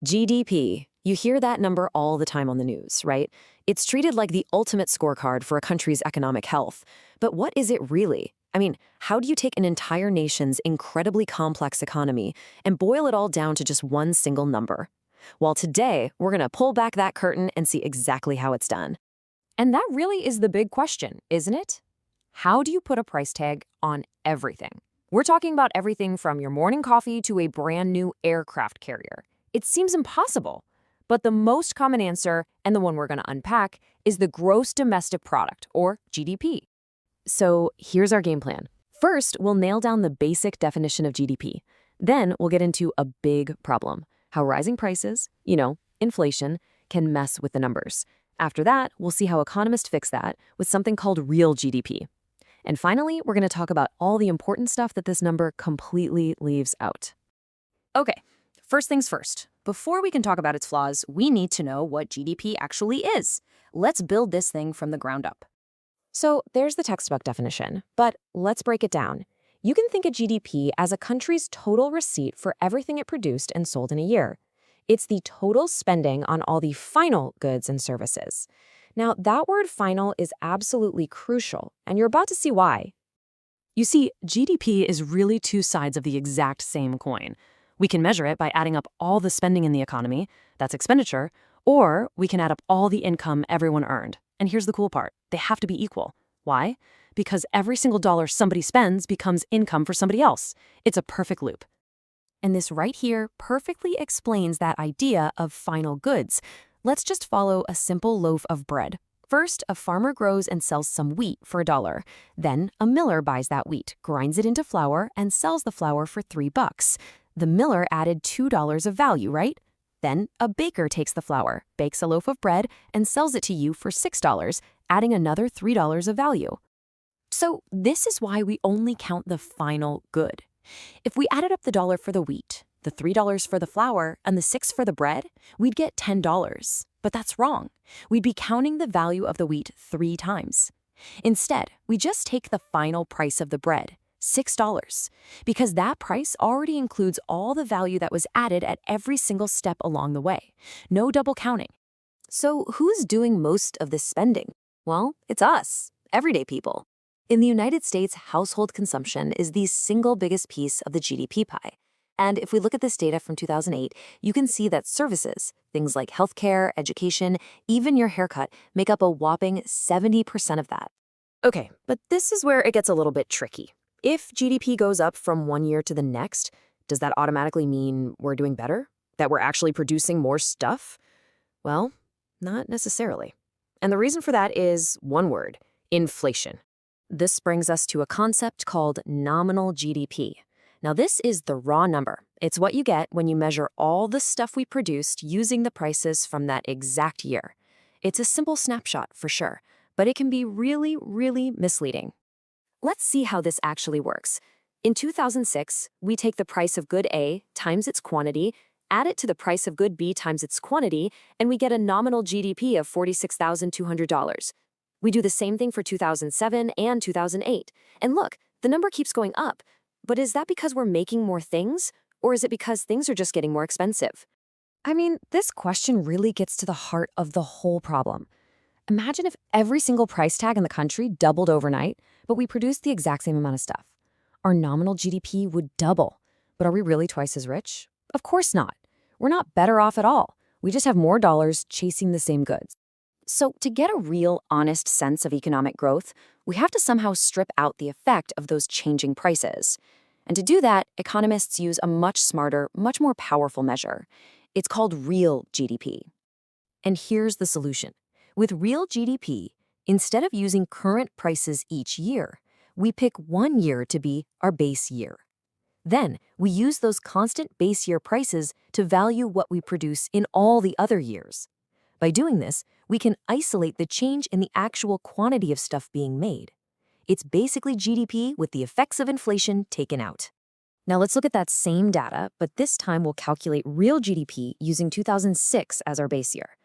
GDP. You hear that number all the time on the news, right? It's treated like the ultimate scorecard for a country's economic health. But what is it really? I mean, how do you take an entire nation's incredibly complex economy and boil it all down to just one single number? Well, today, we're going to pull back that curtain and see exactly how it's done. And that really is the big question, isn't it? How do you put a price tag on everything? We're talking about everything from your morning coffee to a brand new aircraft carrier. It seems impossible, but the most common answer, and the one we're going to unpack, is the gross domestic product, or GDP. So here's our game plan. First, we'll nail down the basic definition of GDP. Then we'll get into a big problem, how rising prices, inflation, can mess with the numbers. After that, we'll see how economists fix that with something called real GDP. And finally, we're going to talk about all the important stuff that this number completely leaves out. Okay, first things first. Before we can talk about its flaws, we need to know what GDP actually is. Let's build this thing from the ground up. So there's the textbook definition, but let's break it down. You can think of GDP as a country's total receipt for everything it produced and sold in a year. It's the total spending on all the final goods and services. Now, that word final is absolutely crucial, and you're about to see why. You see, GDP is really two sides of the exact same coin. We can measure it by adding up all the spending in the economy, that's expenditure, or we can add up all the income everyone earned. And here's the cool part, they have to be equal. Why? Because every single dollar somebody spends becomes income for somebody else. It's a perfect loop. And this right here perfectly explains that idea of final goods. Let's just follow a simple loaf of bread. First, a farmer grows and sells some wheat for $1. Then, a miller buys that wheat, grinds it into flour, and sells the flour for $3. The miller added $2 of value, right? Then, a baker takes the flour, bakes a loaf of bread, and sells it to you for $6, adding another $3 of value. So, this is why we only count the final good. If we added up the dollar for the wheat, the $3 for the flour, and the $6 for the bread, we'd get $10. But that's wrong. We'd be counting the value of the wheat 3 times. Instead, we just take the final price of the bread, $6, because that price already includes all the value that was added at every single step along the way. No double counting. So who's doing most of this spending? Well, it's us, everyday people. In the United States, household consumption is the single biggest piece of the GDP pie. And if we look at this data from 2008, you can see that services, things like healthcare, education, even your haircut, make up a whopping 70% of that. Okay, but this is where it gets a little bit tricky. If GDP goes up from one year to the next, does that automatically mean we're doing better? That we're actually producing more stuff? Well, not necessarily. And the reason for that is one word: inflation. This brings us to a concept called nominal GDP. Now, this is the raw number. It's what you get when you measure all the stuff we produced using the prices from that exact year. It's a simple snapshot for sure, but it can be really, really misleading. Let's see how this actually works. In 2006, we take the price of good A times its quantity, add it to the price of good B times its quantity, and we get a nominal GDP of $46,200. We do the same thing for 2007 and 2008. And look, the number keeps going up. But is that because we're making more things? Or is it because things are just getting more expensive? I mean, this question really gets to the heart of the whole problem. Imagine if every single price tag in the country doubled overnight, but we produced the exact same amount of stuff. Our nominal GDP would double. But are we really twice as rich? Of course not. We're not better off at all. We just have more dollars chasing the same goods. So to get a real, honest sense of economic growth, we have to somehow strip out the effect of those changing prices. And to do that, economists use a much smarter, much more powerful measure. It's called real GDP. And here's the solution. With real GDP, instead of using current prices each year, we pick one year to be our base year. Then, we use those constant base year prices to value what we produce in all the other years. By doing this, we can isolate the change in the actual quantity of stuff being made. It's basically GDP with the effects of inflation taken out. Now let's look at that same data, but this time we'll calculate real GDP using 2006 as our base year.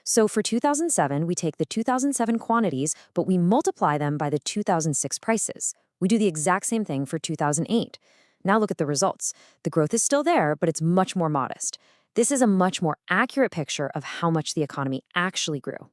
So for 2007, we take the 2007 quantities, but we multiply them by the 2006 prices. We do the exact same thing for 2008. Now look at the results. The growth is still there, but it's much more modest. This is a much more accurate picture of how much the economy actually grew.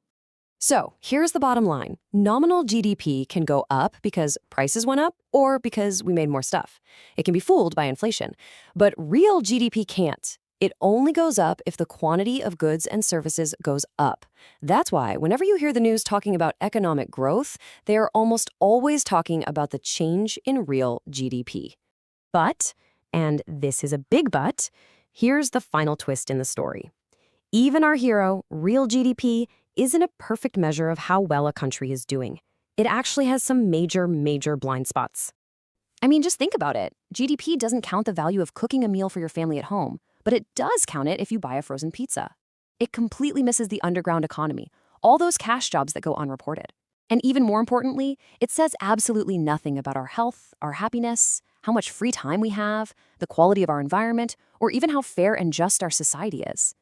So here's the bottom line. Nominal GDP can go up because prices went up or because we made more stuff. It can be fooled by inflation. But real GDP can't. It only goes up if the quantity of goods and services goes up. That's why whenever you hear the news talking about economic growth, they are almost always talking about the change in real GDP. But, and this is a big but, here's the final twist in the story. Even our hero, real GDP, isn't a perfect measure of how well a country is doing. It actually has some major blind spots. I mean, just think about it. GDP doesn't count the value of cooking a meal for your family at home, but it does count it if you buy a frozen pizza. It completely misses the underground economy, all those cash jobs that go unreported. And even more importantly, it says absolutely nothing about our health, our happiness, how much free time we have, the quality of our environment, or even how fair and just our society is.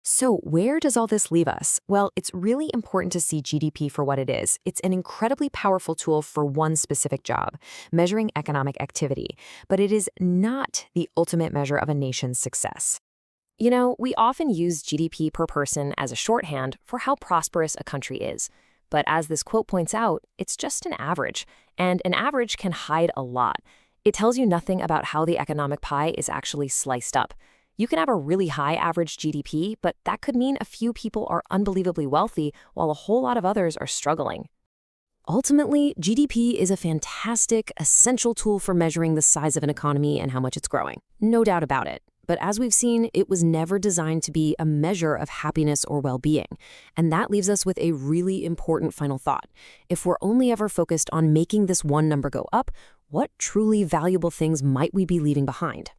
So where does all this leave us? Well, it's really important to see GDP for what it is. It's an incredibly powerful tool for one specific job, measuring economic activity, but it is not the ultimate measure of a nation's success. You know, we often use GDP per person as a shorthand for how prosperous a country is. But as this quote points out, it's just an average, and an average can hide a lot. It tells you nothing about how the economic pie is actually sliced up. You can have a really high average GDP, but that could mean a few people are unbelievably wealthy while a whole lot of others are struggling. Ultimately, GDP is a fantastic, essential tool for measuring the size of an economy and how much it's growing. No doubt about it. But as we've seen, it was never designed to be a measure of happiness or well-being. And that leaves us with a really important final thought. If we're only ever focused on making this one number go up, what truly valuable things might we be leaving behind?